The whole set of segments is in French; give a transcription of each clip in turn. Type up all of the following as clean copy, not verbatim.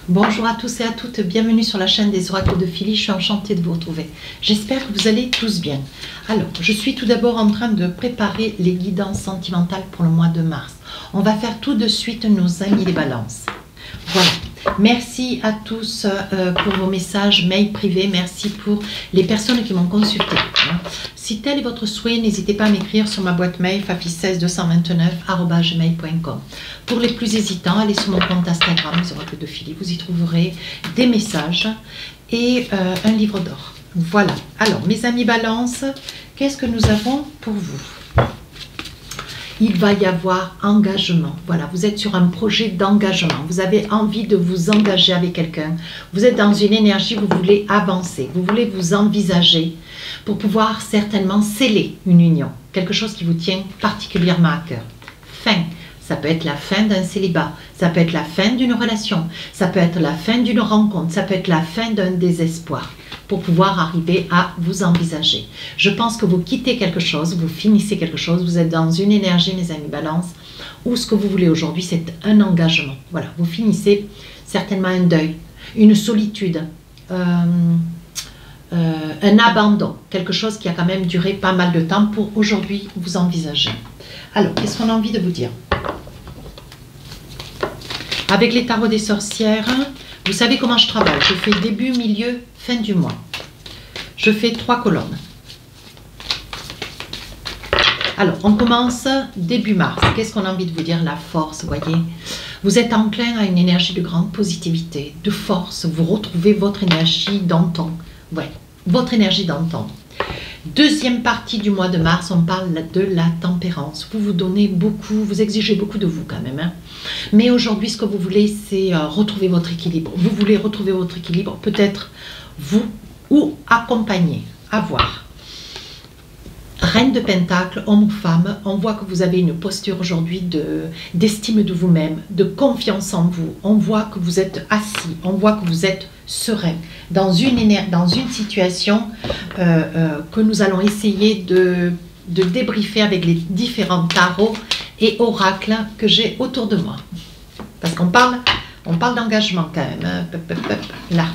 Bonjour à tous et à toutes, bienvenue sur la chaîne des oracles de Philly, je suis enchantée de vous retrouver. J'espère que vous allez tous bien. Alors, je suis tout d'abord en train de préparer les guidances sentimentales pour le mois de mars. On va faire tout de suite nos amis les balances. Voilà, merci à tous pour vos messages, mails privés, merci pour les personnes qui m'ont consulté. Si tel est votre souhait, n'hésitez pas à m'écrire sur ma boîte mail fafi16229@gmail.com. Pour les plus hésitants, allez sur mon compte Instagram, les oracles de Philly, vous y trouverez des messages et un livre d'or. Voilà, alors mes amis balance, qu'est-ce que nous avons pour vous ? Il va y avoir engagement. Voilà, vous êtes sur un projet d'engagement. Vous avez envie de vous engager avec quelqu'un. Vous êtes dans une énergie, vous voulez avancer. Vous voulez vous envisager pour pouvoir certainement sceller une union. Quelque chose qui vous tient particulièrement à cœur. Fin. Ça peut être la fin d'un célibat. Ça peut être la fin d'une relation. Ça peut être la fin d'une rencontre. Ça peut être la fin d'un désespoir. Pour pouvoir arriver à vous envisager. Je pense que vous quittez quelque chose, vous finissez quelque chose, vous êtes dans une énergie, mes amis balance, où ce que vous voulez aujourd'hui, c'est un engagement. Voilà, vous finissez certainement un deuil, une solitude, un abandon, quelque chose qui a quand même duré pas mal de temps pour aujourd'hui vous envisager. Alors, qu'est-ce qu'on a envie de vous dire? Avec les tarots des sorcières, vous savez comment je travaille. Je fais début, milieu, fin du mois. Je fais 3 colonnes. Alors, on commence début mars. Qu'est-ce qu'on a envie de vous dire? La force, vous voyez. Vous êtes enclin à une énergie de grande positivité, de force. Vous retrouvez votre énergie d'antan. Ouais, votre énergie d'antan. Deuxième partie du mois de mars, on parle de la tempérance. Vous vous donnez beaucoup, vous exigez beaucoup de vous quand même. Hein. Mais aujourd'hui, ce que vous voulez, c'est retrouver votre équilibre. Vous voulez retrouver votre équilibre, peut-être vous ou accompagner, avoir. Reine de Pentacle, homme ou femme, on voit que vous avez une posture aujourd'hui d'estime de vous-même, de confiance en vous. On voit que vous êtes assis, on voit que vous êtes serein dans une situation que nous allons essayer de débriefer avec les différents tarots et oracles que j'ai autour de moi. Parce qu'on parle d'engagement quand même. Hein. Là,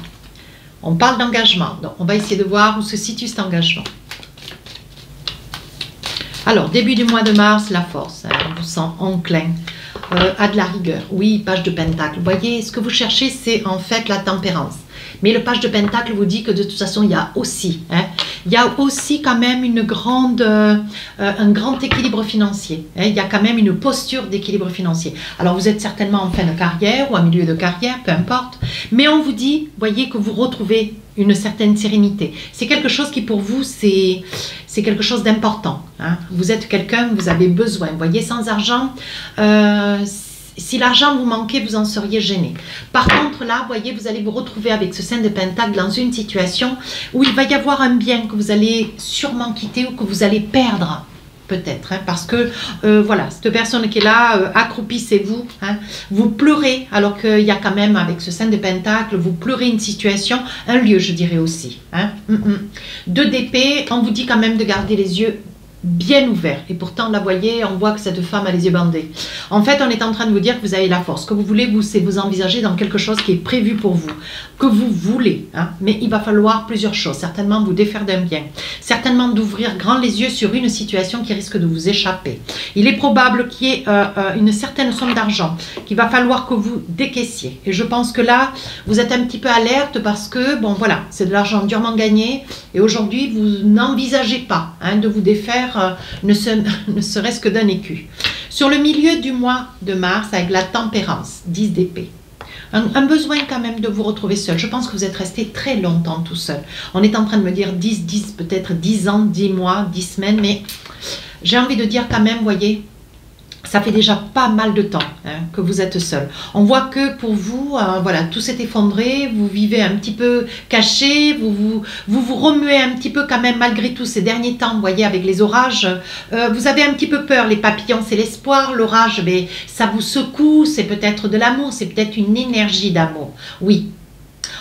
on parle d'engagement. Donc, on va essayer de voir où se situe cet engagement. Alors, début du mois de mars, la force, hein, on vous sent enclin à de la rigueur. Oui, page de Pentacle. Vous voyez, ce que vous cherchez, c'est en fait la tempérance. Mais le page de Pentacle vous dit que de toute façon, il y a aussi quand même un grand équilibre financier. Hein, il y a quand même une posture d'équilibre financier. Alors, vous êtes certainement en fin de carrière ou en milieu de carrière, peu importe. Mais on vous dit, voyez, que vous retrouvez une certaine sérénité. C'est quelque chose qui, pour vous, c'est quelque chose d'important. Hein. Vous êtes quelqu'un, vous avez besoin. Vous voyez, sans argent, si l'argent vous manquait, vous en seriez gêné. Par contre, là, vous voyez, vous allez vous retrouver avec ce 5 de Pentacle dans une situation où il va y avoir un bien que vous allez sûrement quitter ou que vous allez perdre. Peut-être, hein, parce que voilà, cette personne qui est là, accroupissez-vous, hein, vous pleurez, alors qu'il y a quand même, avec ce 5 de Pentacle, vous pleurez une situation, un lieu, je dirais aussi. Hein, 2 d'épée, on vous dit quand même de garder les yeux bien ouverts. Et pourtant, là, vous voyez, on voit que cette femme a les yeux bandés. En fait, on est en train de vous dire que vous avez la force. Ce que vous voulez, vous, c'est vous envisager dans quelque chose qui est prévu pour vous, que vous voulez. Hein. Mais il va falloir plusieurs choses. Certainement, vous défaire d'un bien. Certainement, d'ouvrir grand les yeux sur une situation qui risque de vous échapper. Il est probable qu'il y ait une certaine somme d'argent qu'il va falloir que vous décaissiez. Et je pense que là, vous êtes un petit peu alerte parce que, bon, voilà, c'est de l'argent durement gagné. Et aujourd'hui, vous n'envisagez pas hein, de vous défaire ne serait-ce que d'un écu. Sur le milieu du mois de mars, avec la tempérance, 10 d'épée, un besoin quand même de vous retrouver seul. Je pense que vous êtes resté très longtemps tout seul. On est en train de me dire 10, peut-être 10 ans, 10 mois, 10 semaines, mais j'ai envie de dire quand même, vous voyez, ça fait déjà pas mal de temps hein, que vous êtes seul. On voit que pour vous, voilà, tout s'est effondré, vous vivez un petit peu caché, vous remuez un petit peu quand même malgré tout ces derniers temps, vous voyez, avec les orages. Vous avez un petit peu peur, les papillons c'est l'espoir, l'orage, mais ça vous secoue, c'est peut-être de l'amour, c'est peut-être une énergie d'amour. Oui,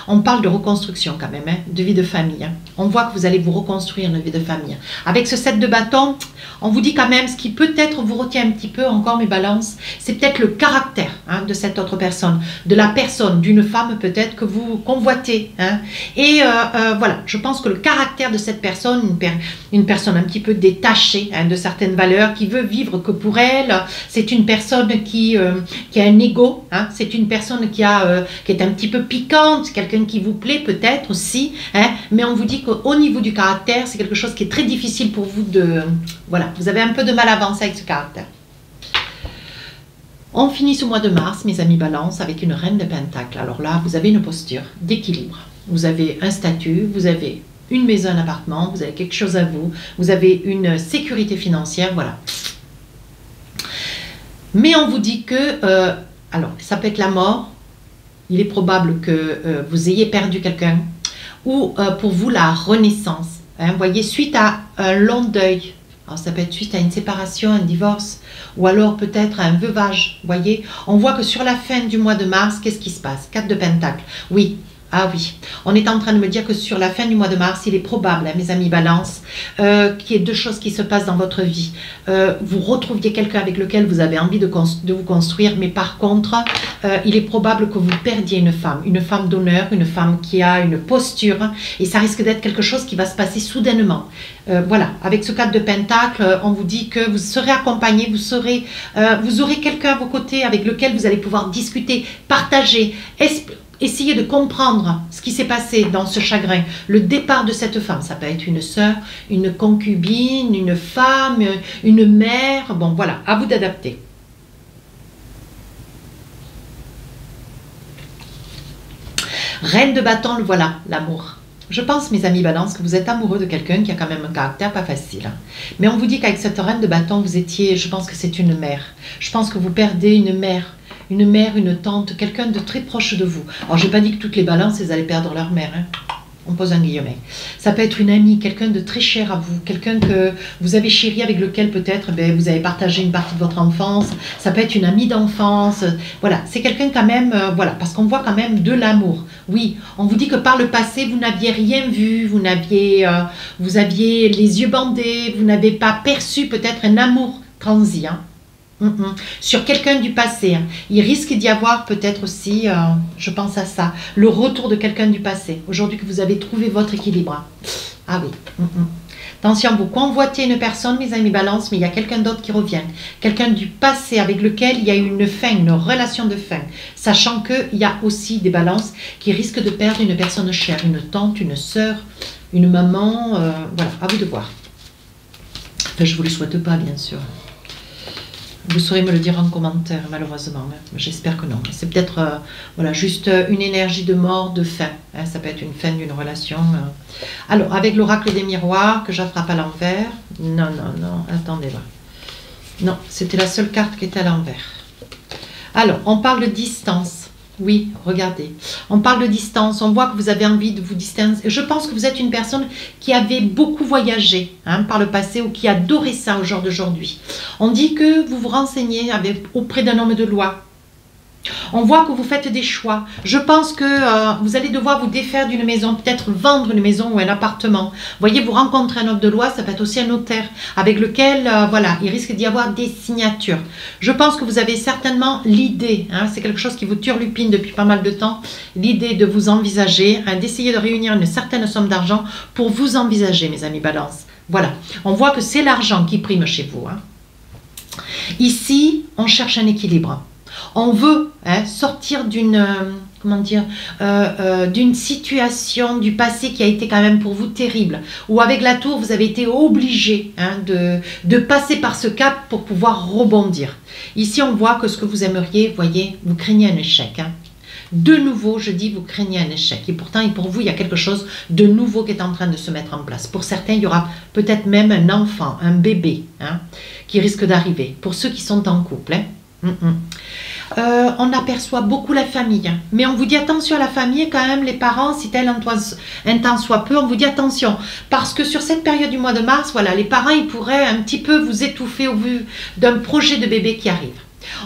On parle de reconstruction quand même, hein, de vie de famille. Hein. On voit que vous allez vous reconstruire une vie de famille. Avec ce 7 de bâton, on vous dit quand même, ce qui peut-être vous retient un petit peu encore mes balances, c'est peut-être le caractère hein, de cette autre personne, de la personne, d'une femme peut-être que vous convoitez. Hein. Et voilà, je pense que le caractère de cette personne, une personne un petit peu détachée hein, de certaines valeurs, qui veut vivre que pour elle, c'est une personne qui a un ego, hein, c'est une personne qui est un petit peu piquante, quelqu'un qui vous plaît peut-être aussi, hein, mais on vous dit qu'au niveau du caractère, c'est quelque chose qui est très difficile pour vous de... Voilà, vous avez un peu de mal à avancer avec ce caractère. On finit ce mois de mars, mes amis balance, avec une reine de pentacle. Alors là, vous avez une posture d'équilibre. Vous avez un statut, vous avez une maison, un appartement, vous avez quelque chose à vous, vous avez une sécurité financière, voilà. Mais on vous dit que, alors, ça peut être la mort, il est probable que vous ayez perdu quelqu'un, ou pour vous, la renaissance. Hein, vous voyez, suite à un long deuil, alors ça peut être suite à une séparation, un divorce, ou alors peut-être un veuvage, vous voyez. On voit que sur la fin du mois de mars, qu'est-ce qui se passe? 4 de pentacle, oui. Ah oui, on est en train de me dire que sur la fin du mois de mars, il est probable, hein, mes amis balance, qu'il y ait deux choses qui se passent dans votre vie. Vous retrouviez quelqu'un avec lequel vous avez envie de vous construire, mais par contre, il est probable que vous perdiez une femme d'honneur, une femme qui a une posture, et ça risque d'être quelque chose qui va se passer soudainement. Voilà, avec ce 4 de pentacle, on vous dit que vous serez accompagné, vous aurez quelqu'un à vos côtés avec lequel vous allez pouvoir discuter, partager, essayez de comprendre ce qui s'est passé dans ce chagrin, le départ de cette femme. Ça peut être une sœur, une concubine, une femme, une mère. Bon, voilà, à vous d'adapter. Reine de bâton, le voilà, l'amour. Je pense, mes amis balance, que vous êtes amoureux de quelqu'un qui a quand même un caractère pas facile. Hein. Mais on vous dit qu'avec cette reine de bâton, vous étiez, je pense que c'est une mère. Je pense que vous perdez une mère, une tante, quelqu'un de très proche de vous. Alors, je n'ai pas dit que toutes les balances, elles allaient perdre leur mère. Hein. On pose un guillemet. Ça peut être une amie, quelqu'un de très cher à vous, quelqu'un que vous avez chéri, avec lequel peut-être vous avez partagé une partie de votre enfance. Ça peut être une amie d'enfance. Voilà, c'est quelqu'un quand même, voilà, parce qu'on voit quand même de l'amour. Oui, on vous dit que par le passé, vous n'aviez rien vu, vous aviez les yeux bandés, vous n'avez pas perçu peut-être un amour transient. Sur quelqu'un du passé, hein. Il risque d'y avoir peut-être aussi, je pense à ça, le retour de quelqu'un du passé, aujourd'hui que vous avez trouvé votre équilibre. Hein. Ah oui. Attention, vous convoitez une personne, mes amis balance, mais il y a quelqu'un d'autre qui revient, quelqu'un du passé avec lequel il y a eu une fin, une relation de fin, sachant qu'il y a aussi des balances qui risquent de perdre une personne chère, une tante, une sœur, une maman, voilà, à vous de voir. Enfin, je ne vous le souhaite pas, bien sûr. Vous saurez me le dire en commentaire, malheureusement. J'espère que non. C'est peut-être voilà, juste une énergie de mort, de fin. Hein, ça peut être une fin d'une relation. Alors, avec l'oracle des miroirs, que j'attrape à l'envers. Non, attendez là. Non, c'était la seule carte qui était à l'envers. Alors, on parle de distance. Oui, regardez. On parle de distance. On voit que vous avez envie de vous distancer. Je pense que vous êtes une personne qui avait beaucoup voyagé hein, par le passé ou qui adorait ça au jour d'aujourd'hui. On dit que vous vous renseignez auprès d'un homme de loi. On voit que vous faites des choix. Je pense que vous allez devoir vous défaire d'une maison, peut-être vendre une maison ou un appartement. Vous voyez, vous rencontrez un homme de loi, ça peut être aussi un notaire avec lequel, voilà, il risque d'y avoir des signatures. Je pense que vous avez certainement l'idée, hein, c'est quelque chose qui vous turlupine depuis pas mal de temps, l'idée de vous envisager, hein, d'essayer de réunir une certaine somme d'argent pour vous envisager, mes amis balance. Voilà, on voit que c'est l'argent qui prime chez vous. Hein. Ici, on cherche un équilibre. On veut hein, sortir d'une d'une situation du passé qui a été quand même pour vous terrible, où avec la tour vous avez été obligé hein, de passer par ce cap pour pouvoir rebondir. Ici on voit que ce que vous aimeriez, vous voyez, vous craignez un échec. Hein. De nouveau, je dis, vous craignez un échec. Et pourtant, pour vous, il y a quelque chose de nouveau qui est en train de se mettre en place. Pour certains, il y aura peut-être même un enfant, un bébé, hein, qui risque d'arriver. Pour ceux qui sont en couple. Hein. On aperçoit beaucoup la famille, mais on vous dit attention à la famille quand même, les parents, si tel un temps soit peu, on vous dit attention, parce que sur cette période du mois de mars, voilà, les parents, ils pourraient un petit peu vous étouffer au vu d'un projet de bébé qui arrive.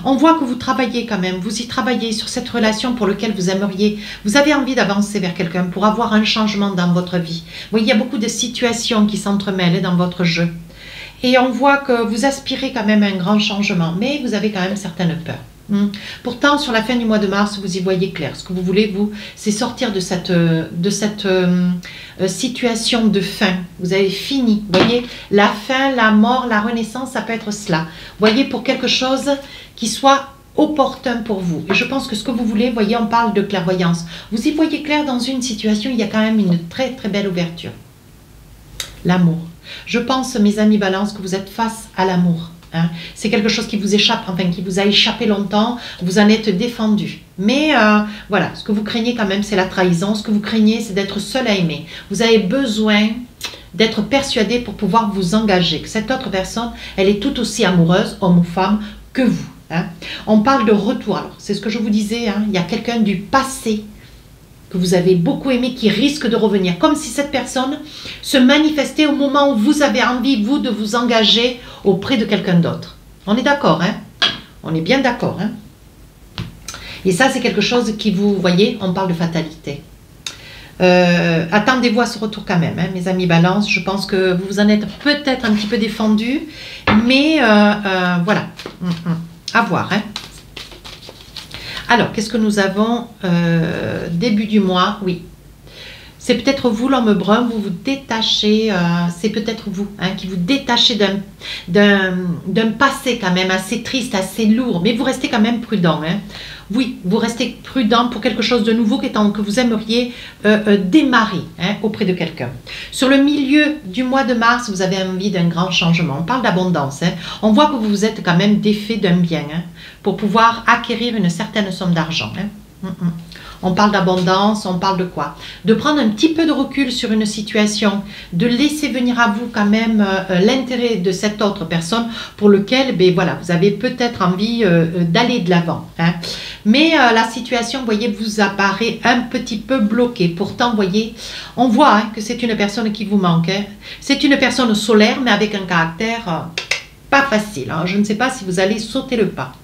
On voit que vous travaillez quand même, vous y travaillez sur cette relation pour laquelle vous aimeriez, vous avez envie d'avancer vers quelqu'un pour avoir un changement dans votre vie. Vous voyez, il y a beaucoup de situations qui s'entremêlent dans votre jeu. Et on voit que vous aspirez quand même à un grand changement, mais vous avez quand même certaines peurs. Pourtant, sur la fin du mois de mars, vous y voyez clair. Ce que vous voulez, vous, c'est sortir de cette situation de fin. Vous avez fini. Vous voyez, la fin, la mort, la renaissance, ça peut être cela. Vous voyez, pour quelque chose qui soit opportun pour vous. Et je pense que ce que vous voulez, vous voyez, on parle de clairvoyance. Vous y voyez clair dans une situation, il y a quand même une très très belle ouverture. L'amour. Je pense, mes amis Balance, que vous êtes face à l'amour. Hein. C'est quelque chose qui vous échappe, enfin qui vous a échappé longtemps, vous en êtes défendu. Mais voilà, ce que vous craignez quand même, c'est la trahison. Ce que vous craignez, c'est d'être seul à aimer. Vous avez besoin d'être persuadé pour pouvoir vous engager. Que cette autre personne, elle est tout aussi amoureuse, homme ou femme, que vous. Hein. On parle de retour. Alors, c'est ce que je vous disais, hein, il y a quelqu'un du passé que vous avez beaucoup aimé qui risque de revenir. Comme si cette personne se manifestait au moment où vous avez envie, vous, de vous engager auprès de quelqu'un d'autre. On est d'accord, hein? On est bien d'accord, hein? Et ça, c'est quelque chose qui vous voyez, on parle de fatalité. Attendez-vous à ce retour quand même, hein, mes amis Balance. Je pense que vous vous en êtes peut-être un petit peu défendu, mais voilà, à voir, hein. Alors, qu'est-ce que nous avons début du mois? Oui, c'est peut-être vous, l'homme brun, vous vous détachez, c'est peut-être vous hein, qui vous détachez d'un passé quand même assez triste, assez lourd, mais vous restez quand même prudent. Hein. Oui, vous restez prudent pour quelque chose de nouveau que vous aimeriez démarrer hein, auprès de quelqu'un. Sur le milieu du mois de mars, vous avez envie d'un grand changement. On parle d'abondance. Hein. On voit que vous êtes quand même défait d'un bien hein, pour pouvoir acquérir une certaine somme d'argent. Hein. On parle d'abondance, on parle de quoi? De prendre un petit peu de recul sur une situation, de laisser venir à vous quand même l'intérêt de cette autre personne pour lequel ben, voilà, vous avez peut-être envie d'aller de l'avant. Hein. Mais la situation, vous voyez, vous apparaît un petit peu bloquée. Pourtant, vous voyez, on voit hein, que c'est une personne qui vous manque. Hein. C'est une personne solaire, mais avec un caractère pas facile. Hein. Je ne sais pas si vous allez sauter le pas.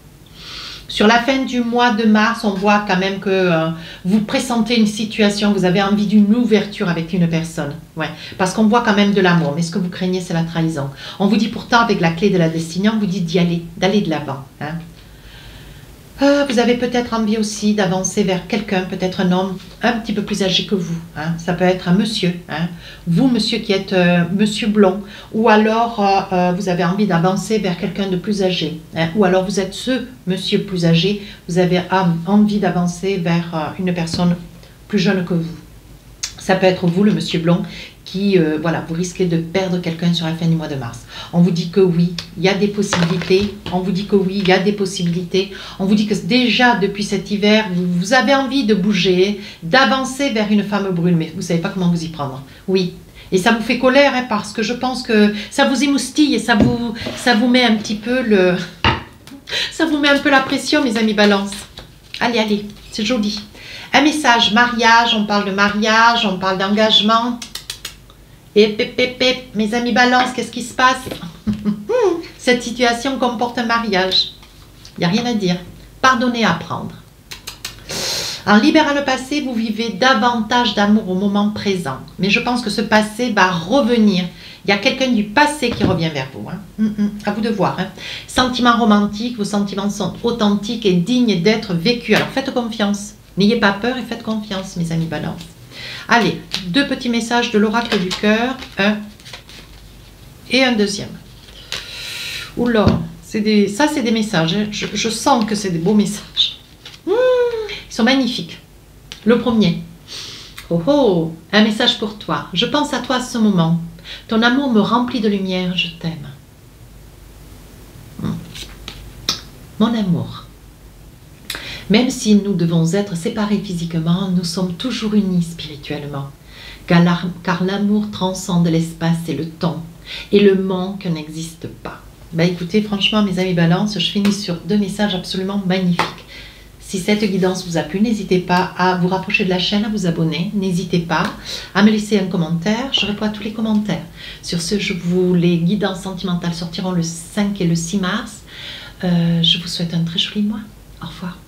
Sur la fin du mois de mars, on voit quand même que vous pressentez une situation, vous avez envie d'une ouverture avec une personne. Ouais, parce qu'on voit quand même de l'amour, mais ce que vous craignez, c'est la trahison. On vous dit pourtant, avec la clé de la destinée, on vous dit d'y aller, d'aller de l'avant. Hein. Vous avez peut-être envie aussi d'avancer vers quelqu'un, peut-être un homme un petit peu plus âgé que vous. Hein. Ça peut être un monsieur. Hein. Vous, monsieur qui êtes monsieur blond. Ou alors, vous avez envie d'avancer vers quelqu'un de plus âgé. Hein. Ou alors, vous êtes ce monsieur plus âgé. Vous avez envie d'avancer vers une personne plus jeune que vous. Ça peut être vous, le monsieur blond, qui, voilà, vous risquez de perdre quelqu'un sur la fin du mois de mars. On vous dit que oui, il y a des possibilités. On vous dit que oui, il y a des possibilités. On vous dit que déjà, depuis cet hiver, vous avez envie de bouger, d'avancer vers une femme brune, mais vous ne savez pas comment vous y prendre. Oui. Et ça vous fait colère, hein, parce que je pense que ça vous émoustille et ça vous met un petit peu le... ça vous met un peu la pression, mes amis Balance. Allez, allez, c'est joli. Un message, mariage, on parle de mariage, on parle d'engagement. Et pépépé, mes amis Balance, qu'est-ce qui se passe? Cette situation comporte un mariage. Il n'y a rien à dire. Pardonner, apprendre. En libérant le passé, vous vivez davantage d'amour au moment présent. Mais je pense que ce passé va revenir. Il y a quelqu'un du passé qui revient vers vous. Hein. À vous de voir. Hein. Sentiments romantiques, vos sentiments sont authentiques et dignes d'être vécus. Alors faites confiance. N'ayez pas peur et faites confiance, mes amis Balance. Allez, deux petits messages de l'oracle du cœur, un et un deuxième. Oula, ça c'est des messages, hein. Je sens que c'est des beaux messages. Ils sont magnifiques. Le premier. Oh oh, un message pour toi. Je pense à toi à ce moment. Ton amour me remplit de lumière, je t'aime. Mon amour. Même si nous devons être séparés physiquement, nous sommes toujours unis spirituellement, car l'amour transcende l'espace et le temps, et le manque n'existe pas. Bah écoutez, franchement, mes amis Balance, je finis sur deux messages absolument magnifiques. Si cette guidance vous a plu, n'hésitez pas à vous rapprocher de la chaîne, à vous abonner, n'hésitez pas à me laisser un commentaire, je réponds à tous les commentaires. Sur ce, les guidances sentimentales sortiront le 5 et le 6 mars. Je vous souhaite un très joli mois. Au revoir.